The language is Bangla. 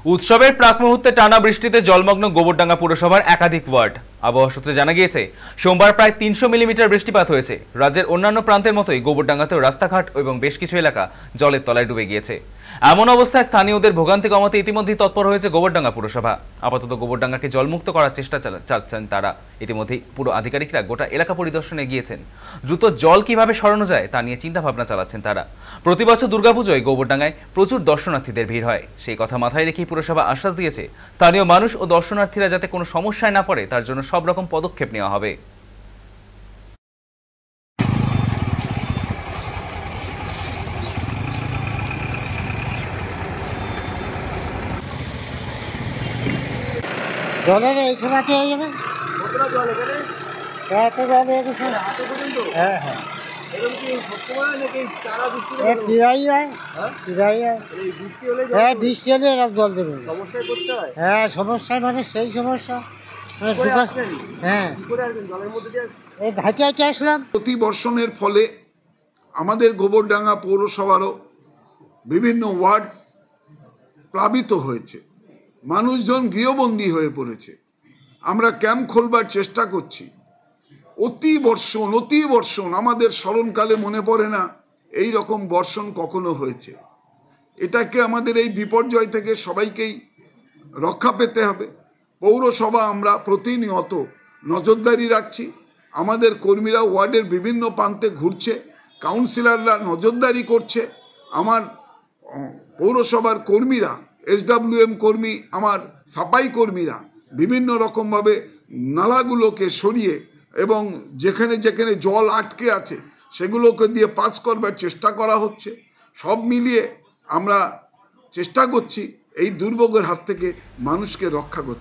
উৎসবের প্রাক মুহূর্তে টানা বৃষ্টিতে জলমগ্ন গোবরডাঙ্গা পুরসভার একাধিক ওয়ার্ড। আবহাওয়া সূত্রে জানা গিয়েছে, সোমবার প্রায় ৩০০ মিলিমিটার বৃষ্টিপাত হয়েছে। রাজ্যের অন্যান্য প্রান্তের মতোই গোবরডাঙ্গাতেও রাস্তাঘাট এবং বেশ কিছু এলাকা জলের তলায় ডুবে গিয়েছে। এমন অবস্থায় স্থানীয়দের ভোগান্তি কমাতে ইতিমধ্যেই তৎপর হয়েছে গোবরডাঙ্গা পুরসভা। আপাতত গোবরডাঙ্গাকে জলমুক্ত করার চেষ্টা চালাচ্ছেন তারা। ইতিমধ্যেই পুরো আধিকারিকরা গোটা এলাকা পরিদর্শনে গিয়েছেন। দ্রুত জল কিভাবে সরানো যায় তা নিয়ে চিন্তা ভাবনা চালাচ্ছেন তারা। প্রতি বছর দুর্গাপুজোয় গোবরডাঙ্গায় প্রচুর দর্শনার্থীদের ভিড় হয়। সেই কথা মাথায় রেখেই পুরসভা আশ্বাস দিয়েছে, স্থানীয় মানুষ ও দর্শনার্থীরা যাতে কোনো সমস্যায় না পড়ে তার জন্য সব রকম পদক্ষেপ নেওয়া হবে। জলের এই সময় হয়ে যাবে, কতটা জল এখানে? এত জল হয়ে গেছে। হাতে পর্যন্ত? হ্যাঁ হ্যাঁ, এরকম কি সবসময় নাকি টানা বৃষ্টি এ প্রায়ই হয়, হ্যাঁ? প্রায়ই হয়। এই বৃষ্টি হলে হ্যাঁ, বৃষ্টি হলে এরকম জল দেবে। সমস্যায় পড়তে হয়? হ্যাঁ, সমস্যায় মানে সেই সমস্যা মানে কি করে ঢুকা- আসলেন? হ্যাঁ, কি করে আসবেন জলের মধ্যে দিয়ে? এই হাইটে হাইটে আসলাম। অতিবর্ষণের ফলে আমাদের গোবরডাঙ্গা পৌরসভারও বিভিন্ন ওয়ার্ড প্লাবিত হয়েছে, মানুষজন গৃহবন্দী হয়ে পড়েছে। আমরা ক্যাম্প খোলবার চেষ্টা করছি। অতি বর্ষণ আমাদের স্মরণকালে মনে পড়ে না এই রকম বর্ষণ কখনো হয়েছে। এটাকে আমাদের এই বিপর্যয় থেকে সবাইকেই রক্ষা পেতে হবে। পৌরসভা আমরা প্রতিনিয়ত নজরদারি রাখছি। আমাদের কর্মীরা ওয়ার্ডের বিভিন্ন প্রান্তে ঘুরছে, কাউন্সিলররা নজরদারি করছে। আমার পৌরসভার কর্মীরা, SWM কর্মী, আমার সাফাই কর্মীরা বিভিন্ন রকমভাবে নালাগুলোকে সরিয়ে এবং যেখানে যেখানে জল আটকে আছে সেগুলোকে দিয়ে পাস করবার চেষ্টা করা হচ্ছে। সব মিলিয়ে আমরা চেষ্টা করছি এই দুর্ভোগের হাত থেকে মানুষকে রক্ষা করতে।